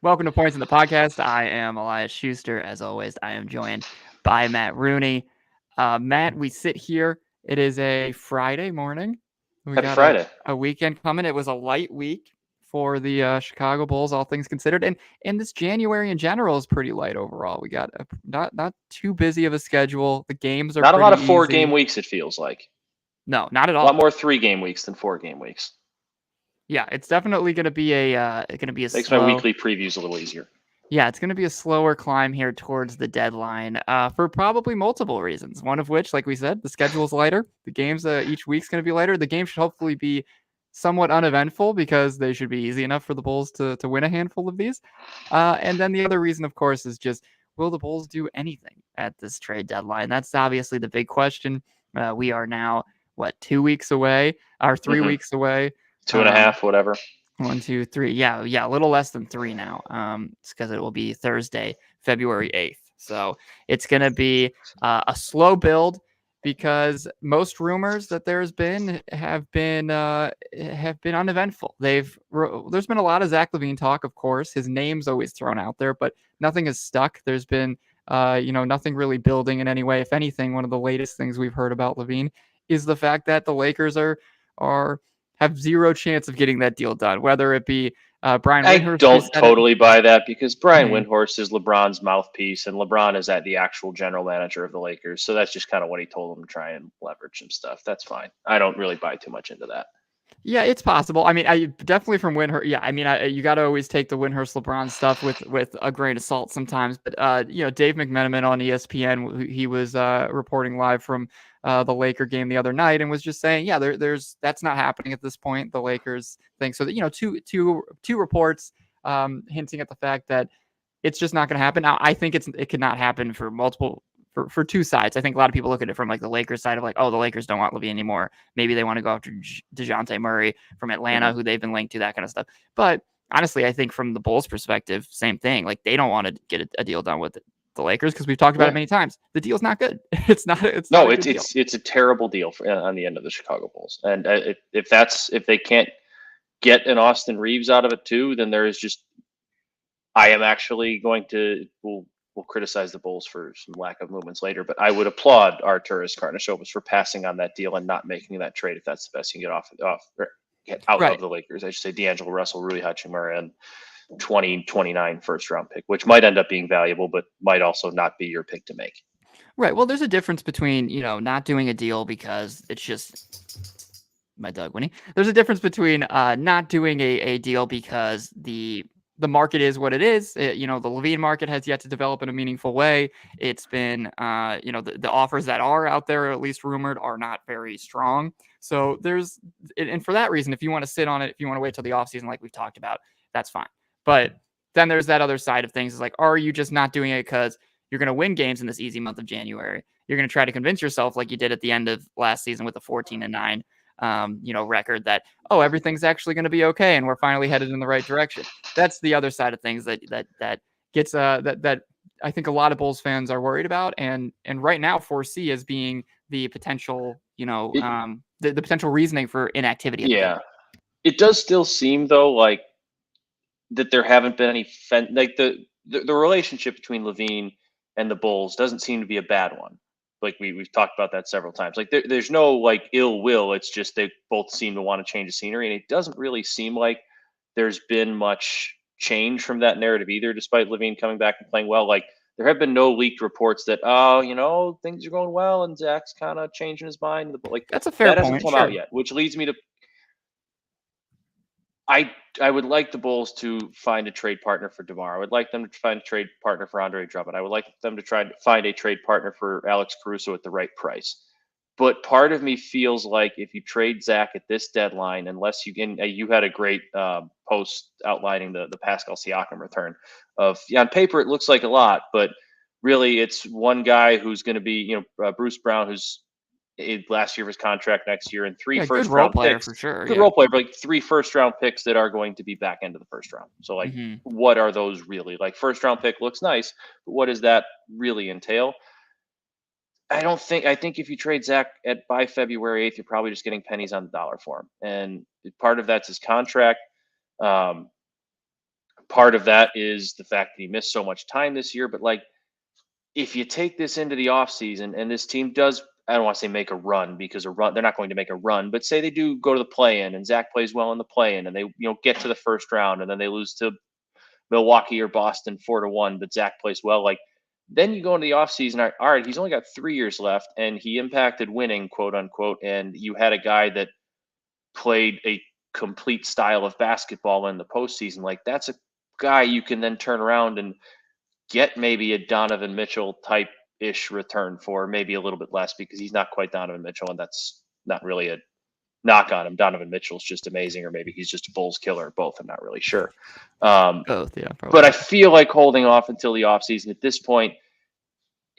Welcome to Points in the Podcast. I am Elias Schuster. As always, I am joined by Matt Rooney. Matt, we sit here. It is a Friday morning. We Happy got Friday. a weekend coming. It was a light week for the Chicago Bulls, all things considered, and this January in general is pretty light overall. We got not too busy of a schedule. The games are Not a lot pretty of 4-game easy. weeks, it feels like. No, not at A lot all. more 3-game weeks than 4-game weeks. Yeah, it's definitely going to be a Makes my slow. weekly previews a little easier. Yeah, it's going to be a slower climb here towards the deadline for probably multiple reasons. One of which, like we said, the schedule's lighter. The games each week's going to be lighter. The game should hopefully be somewhat uneventful because they should be easy enough for the Bulls to win a handful of these. And then the other reason, of course, is just will the Bulls do anything at this trade deadline? That's obviously the big question. We are now, 2 weeks away, or 3 weeks away. 2.5, whatever. 1, 2, 3. Yeah, a little less than 3 now. It's because it will be Thursday, February 8th. So it's going to be a slow build because most rumors that there's been have been uneventful. There's been a lot of Zach LaVine talk, of course. His name's always thrown out there, but nothing has stuck. There's been nothing really building in any way. If anything, one of the latest things we've heard about LaVine is the fact that the Lakers have zero chance of getting that deal done, whether it be Brian Windhorst. I don't totally buy that because Brian Windhorst is LeBron's mouthpiece, and LeBron is the actual general manager of the Lakers. So that's just kind of what he told him to try and leverage some stuff. That's fine. I don't really buy too much into that. Yeah, it's possible. I mean, I definitely from Windhorst. Yeah, I mean, you got to always take the Windhorst LeBron stuff with a grain of salt sometimes. But Dave McMenamin on ESPN, he was reporting live from the Laker game the other night and was just saying, yeah, that's not happening at this point. The Lakers think so. That two reports hinting at the fact that it's just not going to happen. Now, I think it could not happen for multiple. For two sides. I think a lot of people look at it from like the Lakers side of like, oh, the Lakers don't want LaVine anymore. Maybe they want to go after DeJounte Murray from Atlanta, who they've been linked to, that kind of stuff. But honestly, I think from the Bulls' perspective, same thing. Like they don't want to get a deal done with the Lakers because we've talked about it many times. The deal's not good. It's not a terrible deal on the end of the Chicago Bulls. And if they can't get an Austin Reeves out of it too, then there is just I am actually going to we'll criticize the Bulls for some lack of movements later, but I would applaud Arturas Karnisovas for passing on that deal and not making that trade if that's the best you can get out of the Lakers. I should say D'Angelo Russell, Rui Hachimura, and 2029 first-round pick, which might end up being valuable, but might also not be your pick to make. Right. Well, there's a difference between, not doing a deal because it's just my Doug Winnie. There's a difference between not doing a deal because the market is what it is. The LaVine market has yet to develop in a meaningful way. It's been, the offers that are out there, or at least rumored, are not very strong. So and for that reason, if you want to sit on it, if you want to wait till the offseason, like we've talked about, that's fine. But then there's that other side of things. Is like, are you just not doing it because you're going to win games in this easy month of January? You're going to try to convince yourself, like you did at the end of last season with the 14-9. Record that, everything's actually going to be okay and we're finally headed in the right direction. That's the other side of things that gets that I think a lot of Bulls fans are worried about and right now foresee as being the potential, the potential reasoning for inactivity. Yeah, it does still seem though like that there haven't been any the relationship between LaVine and the Bulls doesn't seem to be a bad one. Like we've talked about that several times. Like there's no like ill will. It's just they both seem to want to change the scenery, and it doesn't really seem like there's been much change from that narrative either. Despite LaVine coming back and playing well, like there have been no leaked reports that things are going well and Zach's kind of changing his mind. Like that's a fair point. Hasn't come out yet, which leads me to I would like the Bulls to find a trade partner for DeMar. I would like them to find a trade partner for Andre Drummond. I would like them to try to find a trade partner for Alex Caruso at the right price. But part of me feels like if you trade Zach at this deadline, unless you had a great post outlining the Pascal Siakam return on paper, it looks like a lot, but really it's one guy who's going to be, Bruce Brown, who's last year of his contract next year, and three first round picks for sure. Good role player, but like 3 first round picks that are going to be back end of the first round. So like, what are those really? Like first round pick looks nice, but what does that really entail? I think if you trade Zach by February 8th, you're probably just getting pennies on the dollar for him. And part of that's his contract. part of that is the fact that he missed so much time this year. But like, if you take this into the offseason and this team does, I don't want to say make a run, because a run, they're not going to make a run, but say they do go to the play-in and Zach plays well in the play-in and they, get to the first round and then they lose to Milwaukee or Boston 4-1, but Zach plays well. Like, then you go into the offseason, all right, he's only got 3 years left and he impacted winning, quote unquote. And you had a guy that played a complete style of basketball in the postseason. Like, that's a guy you can then turn around and get maybe a Donovan Mitchell type ish return for, maybe a little bit less, because he's not quite Donovan Mitchell, and that's not really a knock on him. Donovan Mitchell's just amazing, or maybe he's just a Bulls killer, or both. I'm not really sure. Both, yeah, probably. But I feel like holding off until the offseason at this point,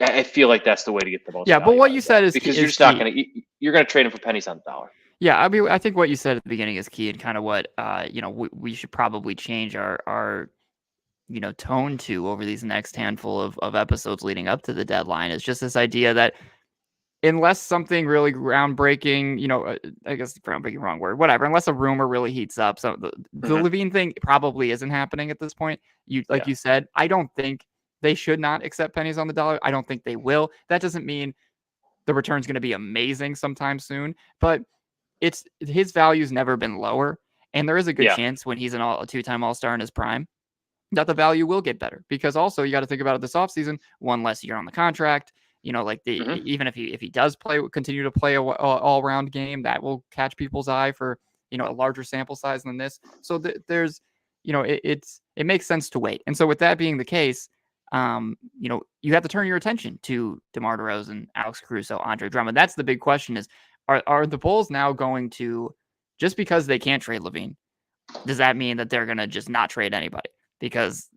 I feel like that's the way to get the most. Yeah, but what you said is because you're just not going to, you're going to trade him for pennies on the dollar. Yeah, I mean, I think what you said at the beginning is key, and kind of what we should probably change our tone to over these next handful of episodes leading up to the deadline, is just this idea that unless something really groundbreaking, I guess groundbreaking, wrong word, whatever, unless a rumor really heats up, so the Levine thing probably isn't happening at this point. You said, I don't think they should not accept pennies on the dollar. I don't think they will. That doesn't mean the return's going to be amazing sometime soon, but his value's never been lower, and there is a good chance when he's a two-time All-Star in his prime that the value will get better, because also you got to think about it this offseason, one less year on the contract. Even if he does continue to play a all-round game, that will catch people's eye for a larger sample size than this. So there's it makes sense to wait. And so with that being the case, you have to turn your attention to DeMar DeRozan, Alex Caruso, Andre Drummond. That's the big question: is are the Bulls now going to, just because they can't trade Levine, does that mean that they're going to just not trade anybody? Because,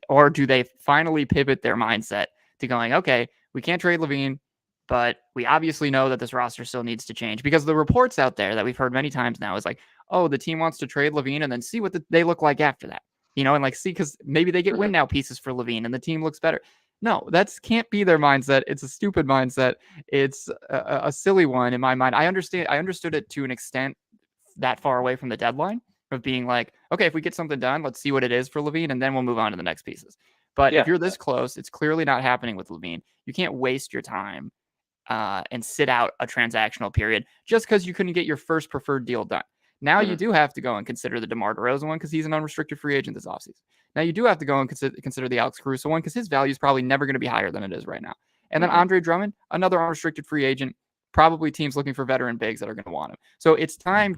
or do they finally pivot their mindset to going, okay, we can't trade Levine, but we obviously know that this roster still needs to change? Because the reports out there that we've heard many times now is like, oh, the team wants to trade Levine and then see what they look like after that, and like see, because maybe they get win now pieces for Levine and the team looks better. No, that can't be their mindset. It's a stupid mindset. It's a silly one in my mind. I understood it to an extent that far away from the deadline, of being like, okay, if we get something done, let's see what it is for Levine, and then we'll move on to the next pieces. But if you're this close, it's clearly not happening with Levine. You can't waste your time and sit out a transactional period just because you couldn't get your first preferred deal done. Now you do have to go and consider the DeMar DeRozan one, because he's an unrestricted free agent this offseason. Now you do have to go and consider the Alex Caruso one, because his value is probably never going to be higher than it is right now. And then Andre Drummond, another unrestricted free agent, probably teams looking for veteran bigs that are going to want him. So it's time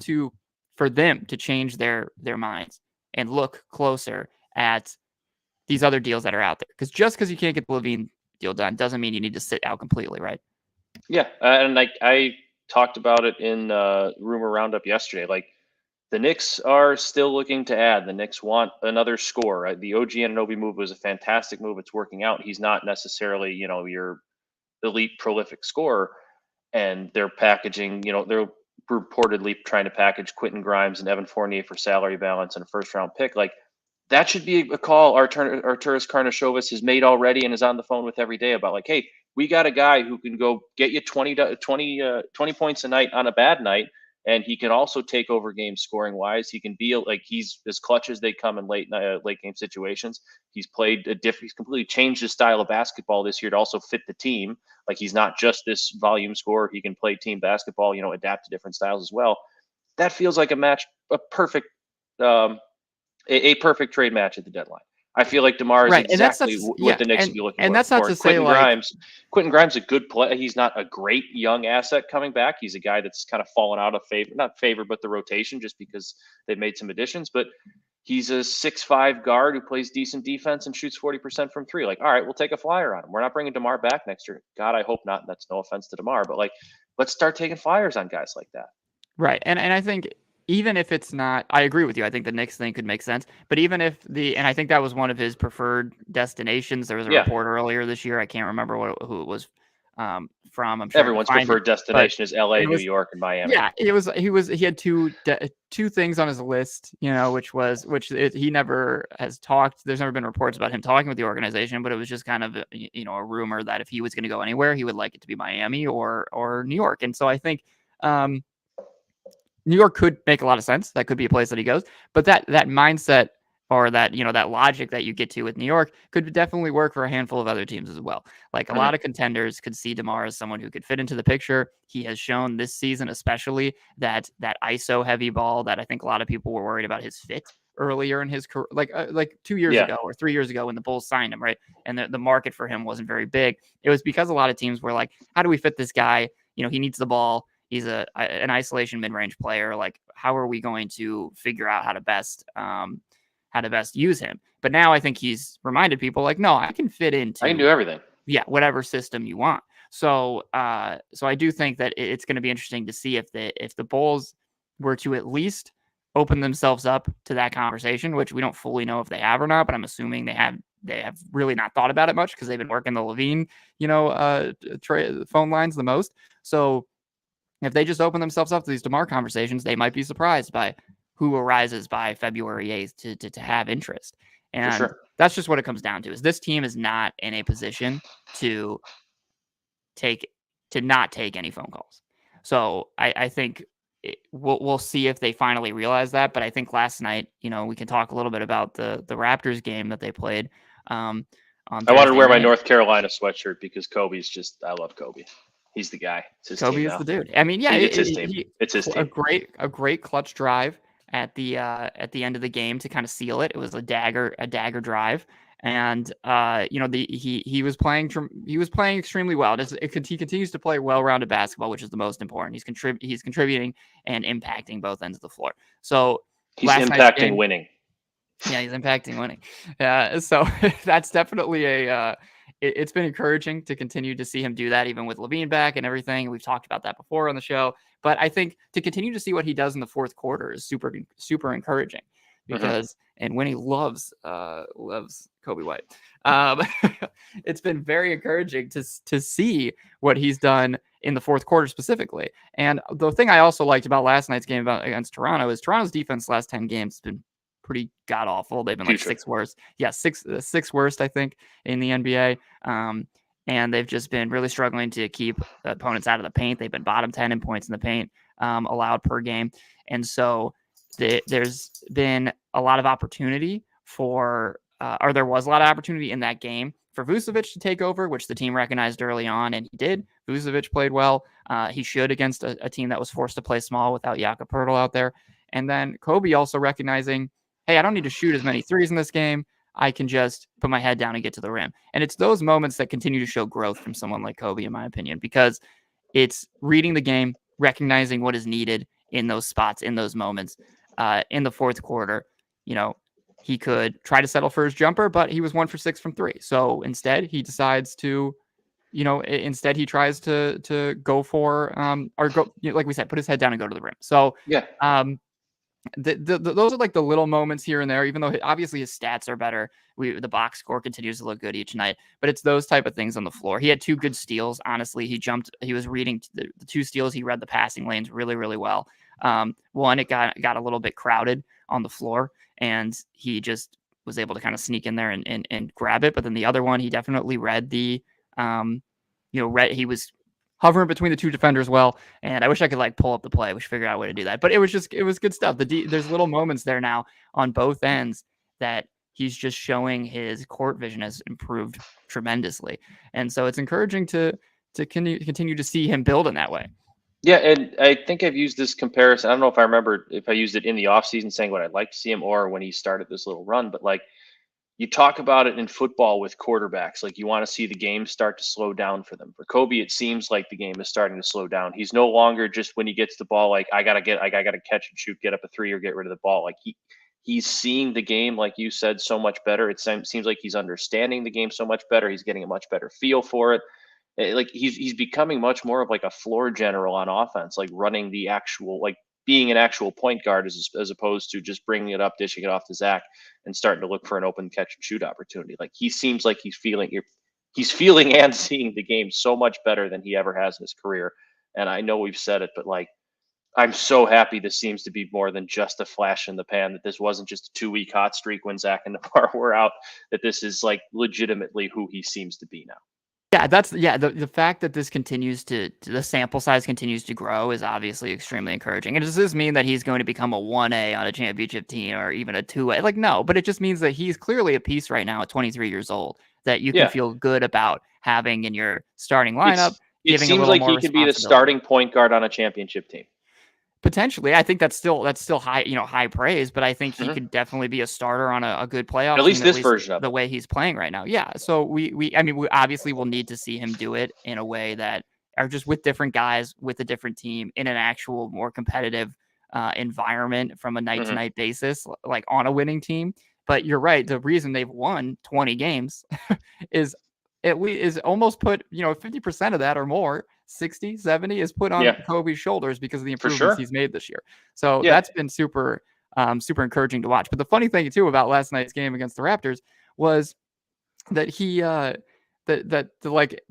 for them to change their minds and look closer at these other deals that are out there. Because just because you can't get the Levine deal done doesn't mean you need to sit out completely, right? Yeah, and I talked about it in Rumor Roundup yesterday. Like, the Knicks are still looking to add. The Knicks want another scorer. Right? The OG Anunoby move was a fantastic move. It's working out. He's not necessarily, your elite prolific scorer. And they're packaging, they're reportedly trying to package Quentin Grimes and Evan Fournier for salary balance and a first-round pick. Like, that should be a call Arturas Karnisovas has made already and is on the phone with every day about, like, hey, we got a guy who can go get you 20 points a night on a bad night, and he can also take over games scoring wise. He can be he's as clutch as they come in late game situations. He's played he's completely changed his style of basketball this year to also fit the team. Like, he's not just this volume scorer. He can play team basketball, adapt to different styles as well. That feels like a perfect trade match at the deadline. I feel like DeMar is exactly what the Knicks would be looking for. And that's not to say Quentin Grimes a good play. He's not a great young asset coming back. He's a guy that's kind of fallen out of favor, but the rotation, just because they've made some additions. But he's a 6'5" guard who plays decent defense and shoots 40% from three. Like, all right, we'll take a flyer on him. We're not bringing DeMar back next year. God, I hope not. That's no offense to DeMar, but let's start taking flyers on guys like that. Right. And I think, even if it's not, I agree with you. I think the Knicks thing could make sense. But even if and I think that was one of his preferred destinations. There was a report earlier this year. I can't remember who it was from. I'm sure everyone's preferred destination is LA, New York, and Miami. Yeah, he had two things on his list, he never has talked. There's never been reports about him talking with the organization, but it was just kind of a rumor that if he was going to go anywhere, he would like it to be Miami or New York. And so I think New York could make a lot of sense. That could be a place that he goes. But that mindset or that, that logic that you get to with New York could definitely work for a handful of other teams as well. Like a lot of contenders could see DeMar as someone who could fit into the picture. He has shown this season, especially that ISO heavy ball that I think a lot of people were worried about his fit earlier in his career, like 2 years Yeah. ago or 3 years ago when the Bulls signed him, right? And the market for him wasn't very big. It was because a lot of teams were like, how do we fit this guy? He needs the ball. He's an isolation mid-range player. Like, how are we going to figure out how to best use him? But now I think he's reminded people like, no, I can fit I can do into everything. whatever system you want. So I do think that it's going to be interesting to see if the Bulls were to at least open themselves up to that conversation, which we don't fully know if they have or not, but I'm assuming they have really not thought about it much because they've been working the Levine, phone lines the most. So if they just open themselves up to these DeMar conversations, they might be surprised by who arises by February 8th to have interest. And For sure. that's just what it comes down to, is this team is not in a position to not take any phone calls. So I think we'll see if they finally realize that. But I think last night, we can talk a little bit about the Raptors game that they played on I wanted to Thursday wear my night. North Carolina sweatshirt because Kobe's just, I love Kobe. He's the guy. It's his Kobe team is now. the dude. I mean, yeah, It's his team. It's his a team. great clutch drive at the end of the game to kind of seal it. It was a dagger drive, and he was playing extremely well. He continues to play well-rounded basketball, which is the most important. He's contributing and impacting both ends of the floor. So He's last night's impacting game, winning. yeah, he's impacting winning. So that's definitely it's been encouraging to continue to see him do that, even with Levine back and everything. We've talked about that before on the show, but I think to continue to see what he does in the fourth quarter is super, super encouraging because, and Winnie loves Kobe White. It's been very encouraging to see what he's done in the fourth quarter specifically. And the thing I also liked about last night's game against Toronto is Toronto's defense last 10 games has been pretty god awful. They've been like sixth worst. Yeah, sixth worst, I think, in the NBA. And they've just been really struggling to keep opponents out of the paint. They've been bottom 10 in points in the paint allowed per game. And so there's been a lot of opportunity there was a lot of opportunity in that game for Vucevic to take over, which the team recognized early on, and he did. Vucevic played well. He should against a team that was forced to play small without Jakob Poeltl out there. And then Kobe also recognizing, hey, I don't need to shoot as many threes in this game. I can just put my head down and get to the rim. And it's those moments that continue to show growth from someone like Kobe, in my opinion, because it's reading the game, recognizing what is needed in those spots, in those moments. In the fourth quarter, he could try to settle for his jumper, but he was 1 for 6 from 3. So instead, he decides to, he tries to go for like we said, put his head down and go to the rim. So yeah. Those are like the little moments here and there, even though obviously his stats are better. The box score continues to look good each night, but it's those type of things on the floor. He had 2 good steals. Honestly, he was reading the 2 steals. He read the passing lanes really, really well. One, it got a little bit crowded on the floor and he just was able to kind of sneak in there and grab it. But then the other one, he definitely read he was hovering between the 2 defenders well, and I wish I could like pull up the play. We should figure out a way to do that. But it was good stuff. There's little moments there now on both ends that he's just showing his court vision has improved tremendously, and so it's encouraging to continue to see him build in that way. Yeah, and I think I've used this comparison. I don't know if I remember if I used it in the offseason saying what I'd like to see him or when he started this little run, but like you talk about it in football with quarterbacks, like you want to see the game start to slow down for them. For Kobe, it seems like the game is starting to slow down. He's no longer just when he gets the ball, like I gotta catch and shoot, get up a 3 or get rid of the ball. Like he's seeing the game, like you said, so much better. It seems like he's understanding the game so much better. He's getting a much better feel for it. Like he's becoming much more of like a floor general on offense, like running the actual, like being an actual point guard as opposed to just bringing it up, dishing it off to Zach and starting to look for an open catch and shoot opportunity. Like he seems like he's feeling and seeing the game so much better than he ever has in his career. And I know we've said it, but like, I'm so happy this seems to be more than just a flash in the pan, that this wasn't just a 2-week hot streak when Zach and Navarre were out, that this is like legitimately who he seems to be now. Yeah, the fact that this continues the sample size continues to grow is obviously extremely encouraging. And does this mean that he's going to become a 1A on a championship team or even a 2A? Like, no, but it just means that he's clearly a piece right now at 23 years old that you can Yeah, feel good about having in your starting lineup, it giving a seems little like more he could be the responsibility. starting point guard on a championship team. Potentially, I think that's still high, high praise, but I think he Mhm. could definitely be a starter on a good At playoff least team, at this least version of the it. way he's playing right now. Yeah. So I mean, we obviously will need to see him do it in a way that are just with different guys with a different team in an actual more competitive environment from a night to Mhm. night basis, like on a winning team. But you're right. The reason they've won 20 games is is almost put, 50% of that or more, 60, 70 is put on Yeah, Kobe's shoulders because of the for improvements sure. he's made this year. So Yeah. that's been super encouraging to watch. But the funny thing too about last night's game against the Raptors was that like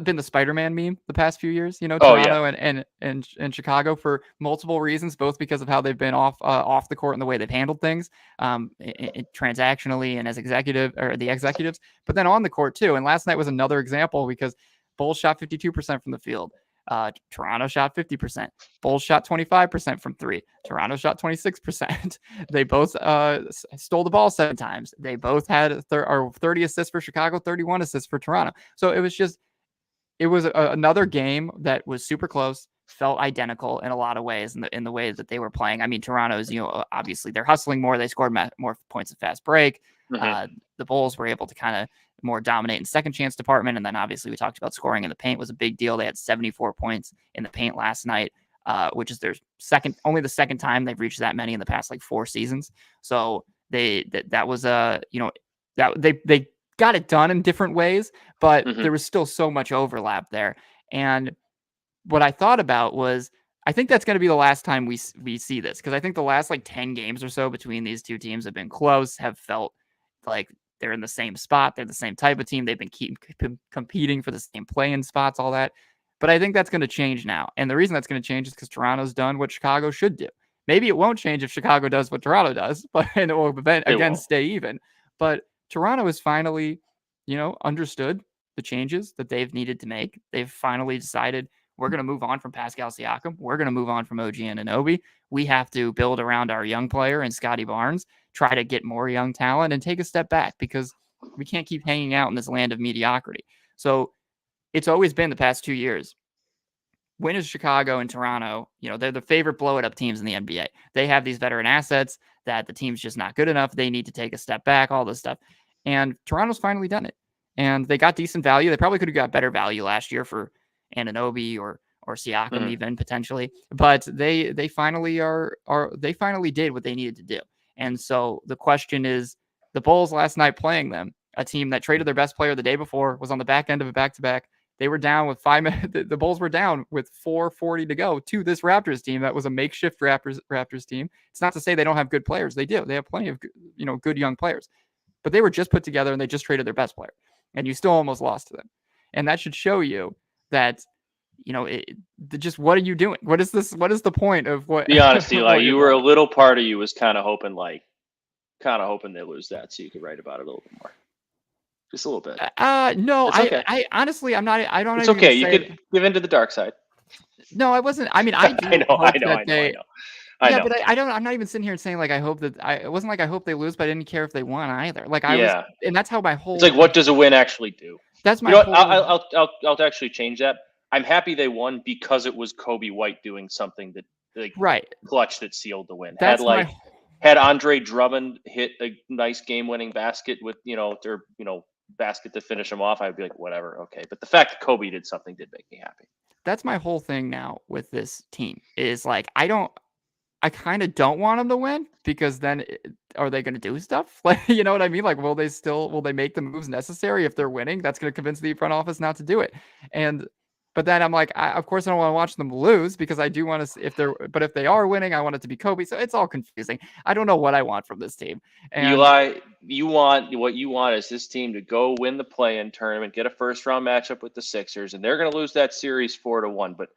been the Spider-Man meme the past few years, Oh yeah. Toronto and Chicago for multiple reasons, both because of how they've been off the court and the way they've handled things, transactionally and as the executives, but then on the court too. And last night was another example because Bulls shot 52% from the field. Toronto shot 50%. Bulls shot 25% from three. Toronto shot 26%. They both stole the ball 7 times. They both had 30 assists for Chicago, 31 assists for Toronto. So it was another game that was super close, felt identical in a lot of ways in the way that they were playing. I mean, Toronto's, obviously they're hustling more. They scored more points in fast break. Mhm. The Bulls were able to kind of more dominate in second chance department. And then obviously we talked about scoring in the paint was a big deal. They had 74 points in the paint last night, which is their only the second time they've reached that many in the past like 4 seasons. So that was that they got it done in different ways, but Mhm. there was still so much overlap there. And what I thought about was I think that's going to be the last time we see this, because I think the last like 10 games or so between these two teams have been close, have felt like they're in the same spot. They're the same type of team. They've been competing for the same play-in spots, all that. But I think that's going to change now. And the reason that's going to change is because Toronto's done what Chicago should do. Maybe it won't change if Chicago does what Toronto does, but and it will It again won't. stay even. But Toronto has finally, understood the changes that they've needed to make. They've finally decided we're going to move on from Pascal Siakam. We're going to move on from OG Anunoby. We have to build around our young player and Scotty Barnes, try to get more young talent and take a step back because we can't keep hanging out in this land of mediocrity. So it's always been the past 2 years. When is Chicago and Toronto, they're the favorite blow it up teams in the NBA. They have these veteran assets that the team's just not good enough. They need to take a step back, all this stuff. And Toronto's finally done it. And they got decent value. They probably could have got better value last year for Anunoby or Siakam Mhm. even potentially. But they finally they finally did what they needed to do. And so the question is, the Bulls last night playing them, a team that traded their best player the day before, was on the back end of a back-to-back. They were down with 5 minutes. The Bulls were down with 4:40 to go to this Raptors team that was a makeshift Raptors team. It's not to say they don't have good players. They do. They have plenty of good young players, but they were just put together and they just traded their best player, and you still almost lost to them. And that should show you that just what are you doing? What is this? What is the point of what Be honest, Eli. what you're You were a doing? little part of you was kind of hoping they lose that, so you could write about it a little bit more, just a little bit. No, It's okay. I honestly, I'm not. I don't It's even gonna okay. You say. could give in to the dark side. No, I wasn't. I mean, I I do know. I hope know. that I know. I they. know. I Yeah, know. but I don't. I'm not even sitting here and saying like I hope that it wasn't like I hope they lose, but I didn't care if they won either. Like I was, Yeah. and that's how my It's like, whole. what does a win actually do? That's You my know what? whole. I'll actually change that. I'm happy they won because it was Kobe White doing something that like Right. clutch that sealed the win. That's my. Had Andre Drummond hit a nice game-winning basket with basket to finish him off, I'd be like, whatever, okay. But the fact that Kobe did something did make me happy. That's my whole thing now with this team is like I don't. I kind of don't want them to win because then are they going to do stuff? Like, you know what I mean? Like, will they make the moves necessary if they're winning? That's going to convince the front office not to do it. And, but then I'm like, of course I don't want to watch them lose because I do want to, but if they are winning, I want it to be Kobe. So it's all confusing. I don't know what I want from this team. And Eli, what you want is this team to go win the play-in tournament, get a first-round matchup with the Sixers, and they're going to lose that series 4-1. But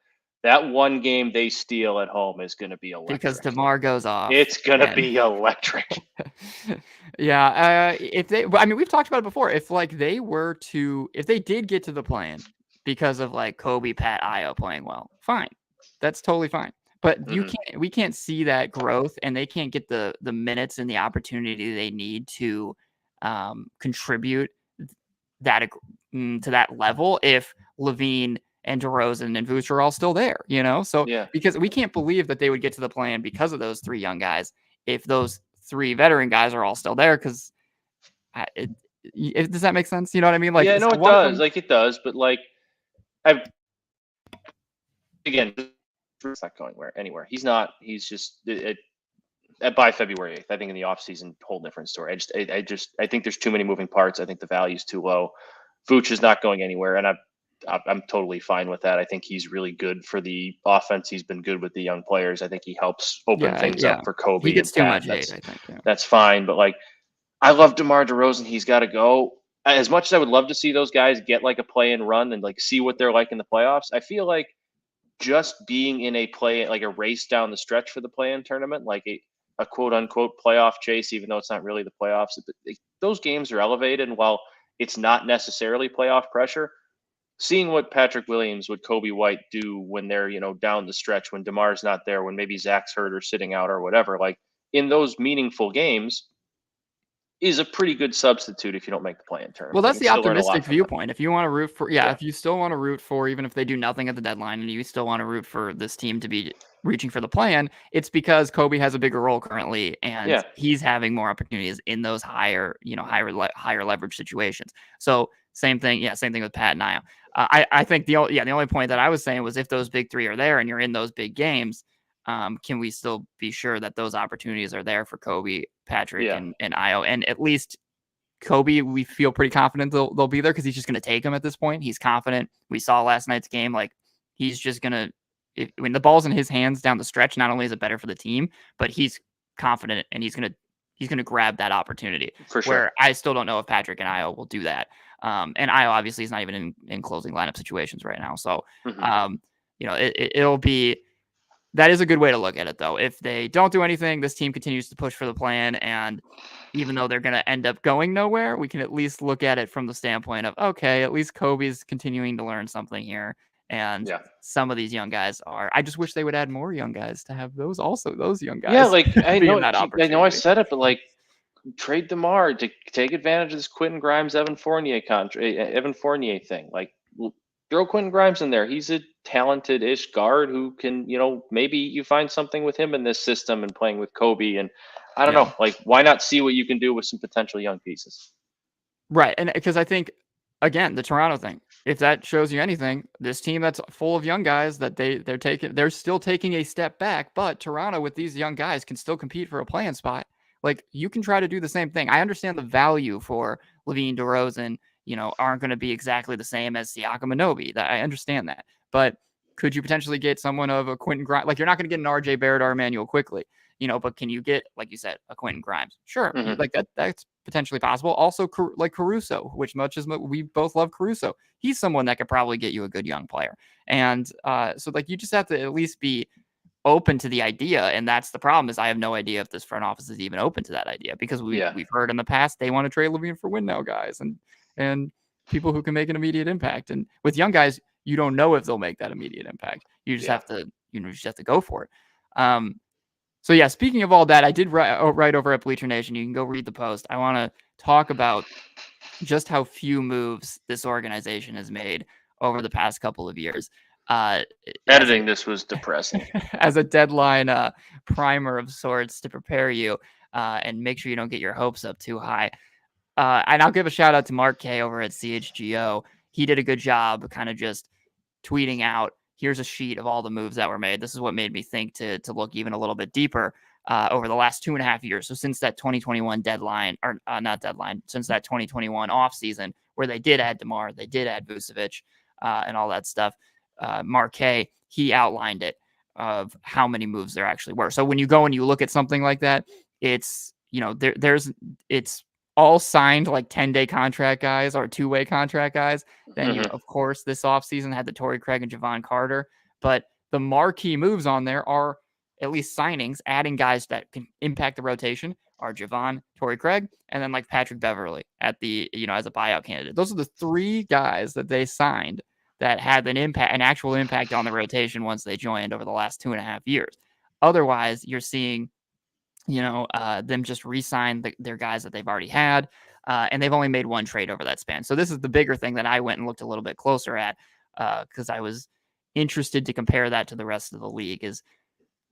That one game they steal at home is going to be because electric. DeMar goes off. It's going to and be electric. Yeah, if they, I mean, we've talked about it before. If if they did get to the plan because of like Kobe, Pat, Io playing well, fine, that's totally fine. But we can't see that growth, and they can't get the minutes and the opportunity they need to contribute that to that level if Levine and DeRozan and Vooch are all still there, So Yeah. because we can't believe that they would get to the plan because of those three young guys, if those three veteran guys are all still there, because does that make sense? You know what I mean? Like, Yeah, no, so it one of does. them, Like, it does. But, like, I've, again, it's not going anywhere. He's not. He's just, by February 8th, I think in the offseason, whole different story. I think there's too many moving parts. I think the value's too low. Vooch is not going anywhere, and I'm totally fine with that. I think he's really good for the offense. He's been good with the young players. I think he helps open things up for Kobe. He gets and too Pat. much hate, I think. Yeah. That's fine. But, like, I love DeMar DeRozan. He's got to go. As much as I would love to see those guys get like a play and run and like see what they're like in the playoffs, I feel like just being in a play, like a race down the stretch for the play-in tournament, like a quote unquote playoff chase, even though it's not really the playoffs, those games are elevated. And while it's not necessarily playoff pressure, seeing what Patrick Williams, what Kobe White do when they're, down the stretch, when DeMar's not there, when maybe Zach's hurt or sitting out or whatever, like in those meaningful games, is a pretty good substitute if you don't make the play-in tournament. Well, that's the still learn a lot optimistic from viewpoint. If you want to root for, if you still want to root for, even if they do nothing at the deadline, and you still want to root for this team to be reaching for the plan, it's because Kobe has a bigger role currently, and he's having more opportunities in those higher leverage situations. So same thing with Pat and Io. I think the only point that I was saying was if those big three are there and you're in those big games, can we still be sure that those opportunities are there for Kobe, Patrick, and Io, and at least Kobe, we feel pretty confident they'll be there because he's just going to take them at this point. He's confident. We saw last night's game. Like, he's just going to, when the ball's in his hands down the stretch, not only is it better for the team, but he's confident and he's going to grab that opportunity. For sure. Where I still don't know if Patrick and Io will do that. And Io obviously is not even in closing lineup situations right now. So, it'll be, that is a good way to look at it, though. If they don't do anything, this team continues to push for the plan, and even though they're going to end up going nowhere, we can at least look at it from the standpoint of, okay, at least Kobe's continuing to learn something here, and some of these young guys are. I just wish they would add more young guys to have those young guys. Yeah, like I know I said it, but like trade DeMar to take advantage of this Quentin Grimes, Evan Fournier thing. Like, throw Quentin Grimes in there. He's a talented-ish guard who can, maybe you find something with him in this system and playing with Kobe. And I don't know, like, why not see what you can do with some potential young pieces? Right. And because I think, again, the Toronto thing, if that shows you anything, this team that's full of young guys that they're still taking a step back, but Toronto with these young guys can still compete for a play-in spot. Like, you can try to do the same thing. I understand the value for Levine, DeRozan, aren't going to be exactly the same as Siakam and Nobi. I understand that. But could you potentially get someone of a Quentin Grimes? Like, you're not going to get an RJ Barrett or Emmanuel quickly, but can you get, like you said, a Quentin Grimes? Sure. Like that's potentially possible. Also, like Caruso, which much as we both love Caruso, he's someone that could probably get you a good young player. And so, like, you just have to at least be open to the idea. And that's the problem, is I have no idea if this front office is even open to that idea, because we've heard in the past they want to trade Levine for win now guys and people who can make an immediate impact. And with young guys, you don't know if they'll make that immediate impact. You just have to go for it. So yeah, speaking of all that, I did write over at Bleacher Nation. You can go read the post. I want to talk about just how few moves this organization has made over the past couple of years. Editing this was depressing. As a deadline primer of sorts to prepare you and make sure you don't get your hopes up too high. And I'll give a shout out to Mark K over at CHGO. He did a good job kind of just tweeting out, here's a sheet of all the moves that were made. This is what made me think to look even a little bit deeper over the last 2.5 years. So since that 2021 deadline, or not deadline, since that 2021 offseason where they did add DeMar, they did add Vucevic and all that stuff, Mark K, he outlined it of how many moves there actually were. So when you go and you look at something like that, it's, it's all signed like 10-day contract guys or 2-way contract guys. Then you, of course, this offseason had the Torrey Craig and Javon Carter, but the marquee moves on there are at least signings, adding guys that can impact the rotation are Javon, Torrey Craig, and then like Patrick Beverly at the, as a buyout candidate. Those are the three guys that they signed that had an actual impact on the rotation once they joined over the last 2.5 years. Otherwise, you're seeing, them just re-sign their guys that they've already had, and they've only made one trade over that span. So this is the bigger thing that I went and looked a little bit closer at, because I was interested to compare that to the rest of the league. Is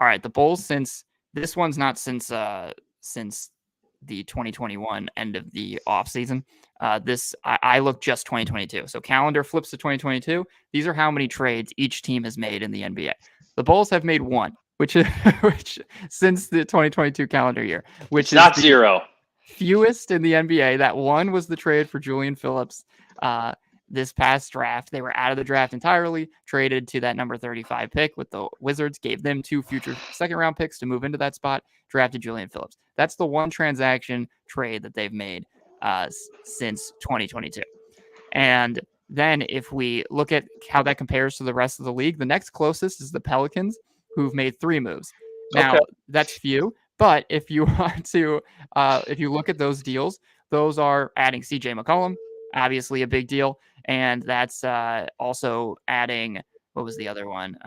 all right, the Bulls, since this one's not since the 2021 end of the offseason. I look just 2022. So calendar flips to 2022. These are how many trades each team has made in the NBA. The Bulls have made one, which since the 2022 calendar year, which is not zero. Fewest in the NBA. That one was the trade for Julian Phillips. This past draft, they were out of the draft entirely, traded to that number 35 pick with the Wizards, gave them 2 future second-round picks to move into that spot, drafted Julian Phillips. That's the one transaction trade that they've made since 2022. And then if we look at how that compares to the rest of the league, the next closest is the Pelicans, who've made 3 moves. Now, that's few, but if you want to, if you look at those deals, those are adding CJ McCollum, obviously a big deal. And that's also adding, what was the other one?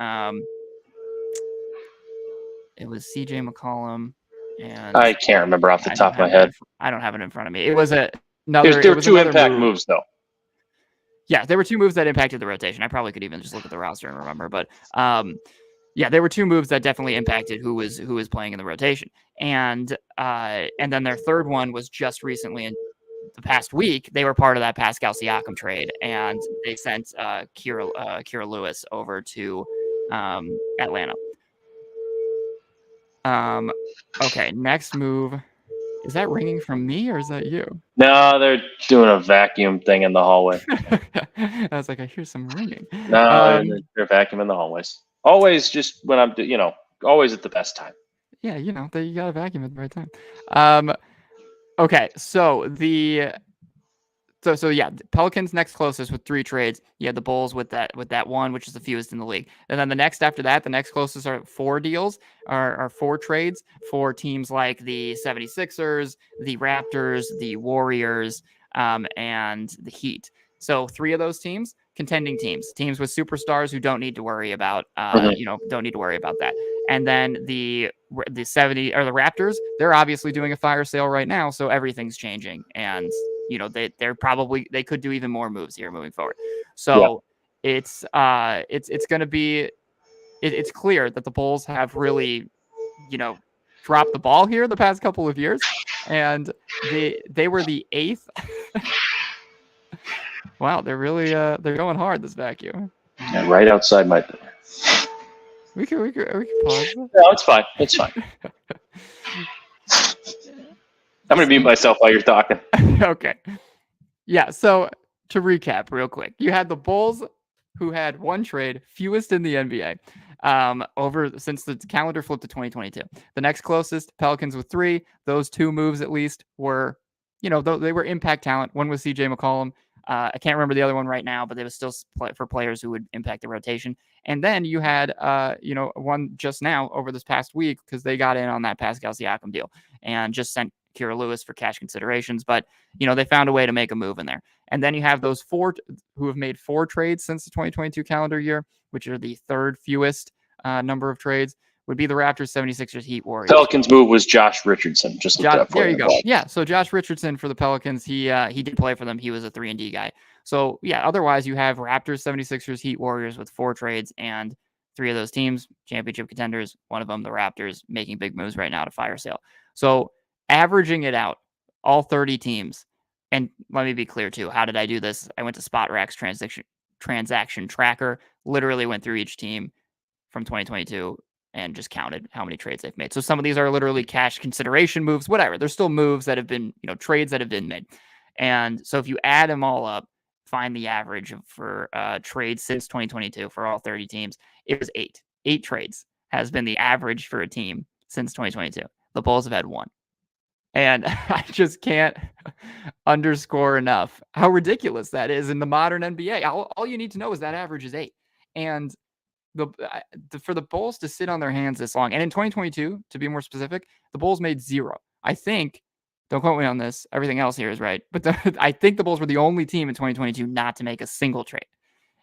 It was CJ McCollum. And I can't remember off the top of my head. I don't have it in front of me. It was another. There were 2 impact moves, though. Yeah, there were 2 moves that impacted the rotation. I probably could even just look at the roster and remember, but yeah, there were 2 moves that definitely impacted who was playing in the rotation. And then their third one was just recently in the past week. They were part of that Pascal Siakam trade, and they sent Kira Lewis over to Atlanta. Okay, next move. Is that ringing from me or is that you? No, they're doing a vacuum thing in the hallway. I was like, I hear some ringing. No, they're vacuum in the hallways. Always just when I'm, always at the best time. Yeah, you got to vacuum at the right time. Okay, so yeah, Pelicans next closest with 3 trades. You had the Bulls with that one, which is the fewest in the league. And then the next after that, the next closest are 4 deals, are 4 trades for teams like the 76ers, the Raptors, the Warriors, and the Heat. So 3 of those teams, contending teams with superstars who don't need to worry about, don't need to worry about that. And then the Raptors, they're obviously doing a fire sale right now, so everything's changing. And they could do even more moves here moving forward. So it's going to be, it's clear that the Bulls have really, dropped the ball here the past couple of years, and they were the 8th. Wow, they're really they're going hard this vacuum. Yeah, right outside my door. We can pause. No, it's fine. It's fine. I'm going to mute myself while you're talking. Okay. Yeah, so to recap real quick, you had the Bulls, who had 1 trade, fewest in the NBA, since the calendar flipped to 2022. The next closest, Pelicans with 3. Those 2 moves at least were, they were impact talent. One was CJ McCollum. I can't remember the other one right now, but they was still for players who would impact the rotation. And then you had, one just now over this past week, because they got in on that Pascal Siakam deal and just sent Kira Lewis for cash considerations. But, they found a way to make a move in there. And then you have those 4 who have made 4 trades since the 2022 calendar year, which are the 3rd fewest number of trades, would be the Raptors, 76ers, Heat, Warriors. Pelicans move was Josh Richardson. There you go. Yeah, so Josh Richardson for the Pelicans, he did play for them. He was a 3-and-D guy. So, yeah, otherwise you have Raptors, 76ers, Heat, Warriors with 4 trades, and 3 of those teams, championship contenders, one of them, the Raptors, making big moves right now to fire sale. So, averaging it out, all 30 teams, and let me be clear too, how did I do this? I went to SpotRack's transaction tracker, literally went through each team from 2022 and just counted how many trades they've made. So some of these are literally cash consideration moves, whatever. There's still moves that have been, trades that have been made. And so if you add them all up, find the average for trades since 2022 for all 30 teams, it was 8. 8 trades has been the average for a team since 2022. The Bulls have had 1. And I just can't underscore enough how ridiculous that is in the modern NBA. All you need to know is that average is 8. And for the Bulls to sit on their hands this long, and in 2022, to be more specific, the Bulls made 0. I think, don't quote me on this, everything else here is right, but I think the Bulls were the only team in 2022 not to make a single trade.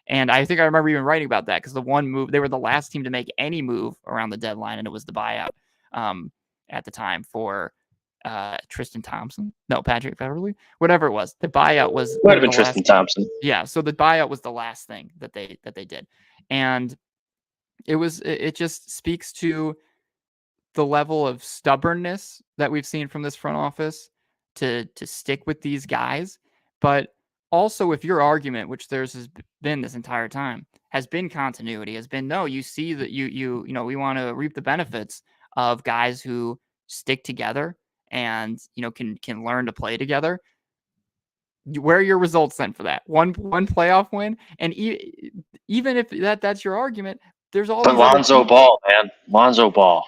And I think I remember even writing about that because the one move, they were the last team to make any move around the deadline, and it was the buyout at the time for Tristan Thompson. No, Patrick Beverly, whatever it was. The buyout was Might have been Tristan Thompson. Yeah, so the buyout was the last thing that they did, and it just speaks to the level of stubbornness that we've seen from this front office to stick with these guys. But also, if your argument, which has been this entire time, has been continuity, has been no, you see that you know we want to reap the benefits of guys who stick together and can learn to play together. Where are your results then for that? One playoff win, and even if that's your argument, there's all these Lonzo Ball, man, Lonzo Ball.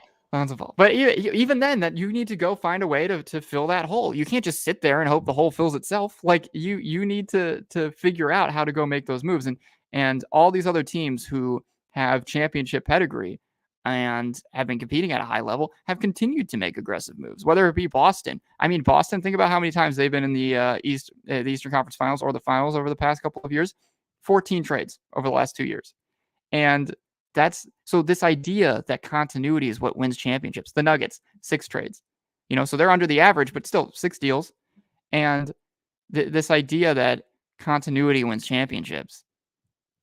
But even then, that you need to go find a way to fill that hole. You can't just sit there and hope the hole fills itself. Like you need to figure out how to go make those moves. And all these other teams who have championship pedigree and have been competing at a high level have continued to make aggressive moves, whether it be Boston. I mean, Boston, think about how many times they've been in the Eastern Conference Finals or the finals over the past couple of years. 14 trades over the last 2 years. And so this idea that continuity is what wins championships. The Nuggets, 6 trades, so they're under the average, but still 6 deals. And this idea that continuity wins championships,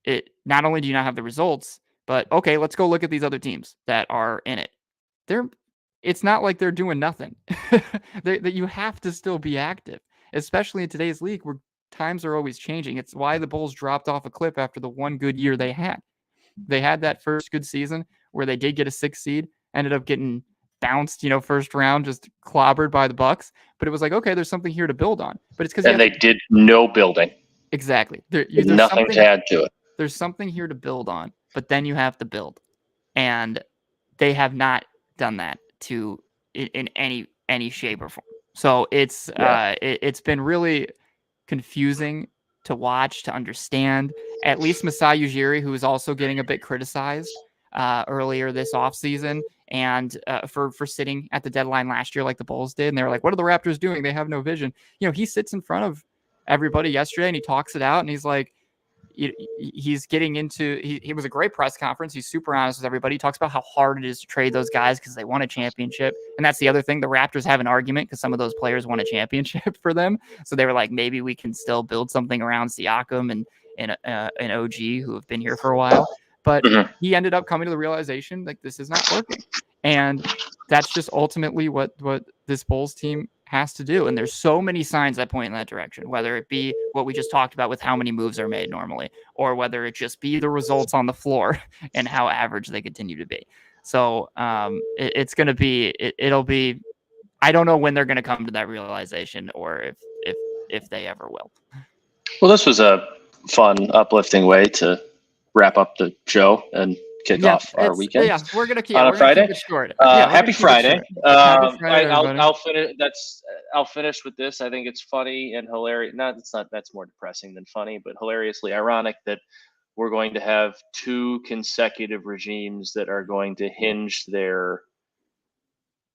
it not only do you not have the results, but okay, let's go look at these other teams that are in it. It's not like they're doing nothing. That you have to still be active, especially in today's league where times are always changing. It's why the Bulls dropped off a cliff after the one good year they had. They had that first good season where they did get a 6th seed, ended up getting bounced, first round, just clobbered by the Bucks. But it was like, okay, there's something here to build on. But it's because they did no building. Exactly. There's nothing to add to it. There's something here to build on, but then you have to build, and they have not done that in any shape or form. So it's been really confusing to watch, to understand. At least Masai Ujiri, who is also getting a bit criticized earlier this offseason and for sitting at the deadline last year like the Bulls did. And they were like, what are the Raptors doing? They have no vision. He sits in front of everybody yesterday and he talks it out. And he's like, he's getting into, he was a great press conference. He's super honest with everybody. He talks about how hard it is to trade those guys because they won a championship. And that's the other thing. The Raptors have an argument because some of those players won a championship for them. So they were like, maybe we can still build something around Siakam and OG who have been here for a while. But he ended up coming to the realization like this is not working. And that's just ultimately what this Bulls team has to do. And there's so many signs that point in that direction, whether it be what we just talked about with how many moves are made normally, or whether it just be the results on the floor and how average they continue to be. So it's going to be, it'll be, I don't know when they're going to come to that realization or if they ever will. Well, this was a fun, uplifting way to wrap up the show and kick off our weekend. Yeah, we're gonna keep Friday. Keep it short. Happy Friday. Happy Friday, I'll finish. I'll finish with this. I think it's funny and hilarious. That's more depressing than funny, but hilariously ironic that we're going to have 2 consecutive regimes that are going to hinge their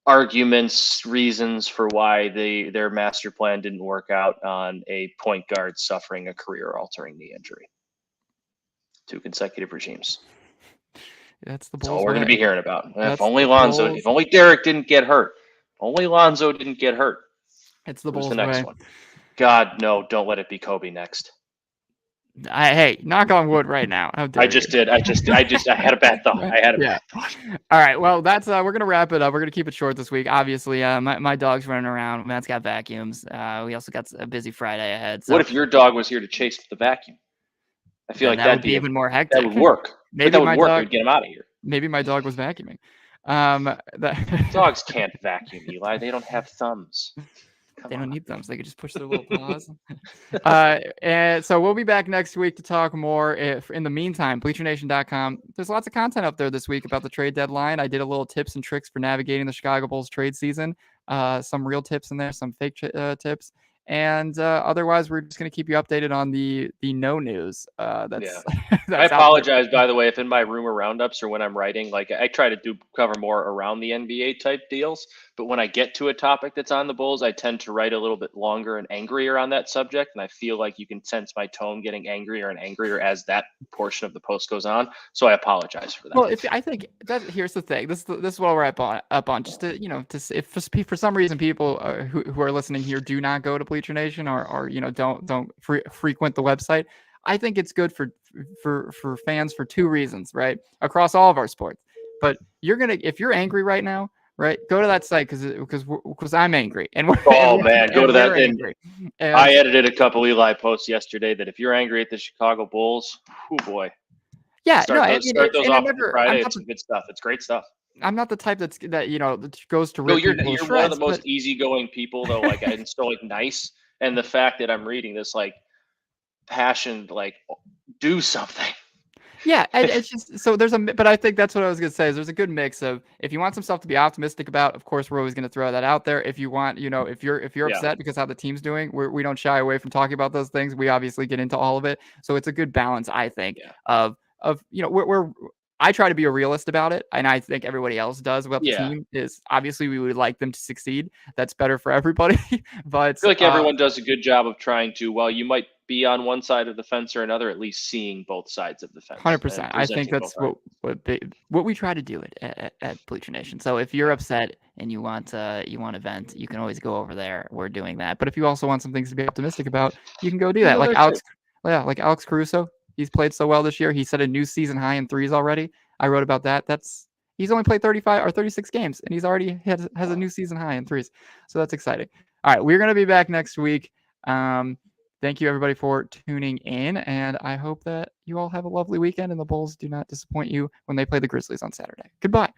arguments, reasons for why their master plan didn't work out on a point guard suffering a career-altering knee injury. 2 consecutive regimes. That's all we're going to be hearing about. If only Derek didn't get hurt. Only Lonzo didn't get hurt. It's the Bulls' the next way. one. God, no, don't let it be Kobe next. Hey, knock on wood right now. I just did. I had a bad thought. Bad thought. All right. Well, that's we're gonna wrap it up. We're gonna keep it short this week. Obviously, my dog's running around. Matt's got vacuums. We also got a busy Friday ahead. So. What if your dog was here to chase the vacuum? I feel like that would be even more hectic. That would work. Maybe that would my work. dog We'd get him out of here. Maybe my dog was vacuuming. Dogs can't vacuum, Eli. They don't have thumbs. They don't need thumbs. They could just push their little paws. And so we'll be back next week to talk more. If in the meantime, bleachernation.com, there's lots of content up there this week about the trade deadline. I did a little tips and tricks for navigating the Chicago Bulls trade season. Some real tips in there, some fake tips. And otherwise, we're just going to keep you updated on the no news Yeah. that's I that's out there. apologize, by the way, if in my rumor roundups or when I'm writing, like I try to cover more around the NBA type deals, but when I get to a topic that's on the Bulls, I tend to write a little bit longer and angrier on that subject, and I feel like you can sense my tone getting angrier and angrier as that portion of the post goes on. So I apologize for that. Well, if I think that here's the thing, this is what we're up on. Just to if for some reason people who are listening here do not go to Bleacher Nation or don't frequent the website, I think it's good for fans for two reasons, right? Across all of our sports. But if you're angry right now, right, go to that site because I'm angry and Oh man, go to we're that. And angry. I And edited a couple Eli posts yesterday that if you're angry at the Chicago Bulls, oh boy, yeah, no, start I those mean, start those and off on Friday. It's some good stuff. It's great stuff. I'm not the type that goes to No, rip people to you're one of the shreds, but most easygoing people though. Like and so like nice, and the fact that I'm reading this like passion, like do something. yeah, and it's just so but I think that's what I was gonna say is there's a good mix of if you want some stuff to be optimistic about, of course we're always gonna throw that out there. If you want, if you're Yeah, upset because how the team's doing, we don't shy away from talking about those things. We obviously get into all of it, so it's a good balance, I think, yeah, of we're I try to be a realist about it, and I think everybody else does about the yeah. team. Is obviously we would like them to succeed. That's better for everybody, but I feel like everyone does a good job of trying to. While you might be on one side of the fence or another, at least seeing both sides of the fence and 100%. I think presenting both that's sides. what we try to do at Bleacher Nation. So if you're Yeah, upset and you want event, you can always go over there. We're doing that. But if you also want some things to be optimistic about, you can go do you can that. go there too. Like Alex Caruso, he's played so well this year. He set a new season high in threes already. I wrote about that. He's only played 35 or 36 games, and he's already has a Wow. new season high in threes. So that's exciting. All right, we're gonna be back next week. Thank you everybody for tuning in, and I hope that you all have a lovely weekend and the Bulls do not disappoint you when they play the Grizzlies on Saturday. Goodbye.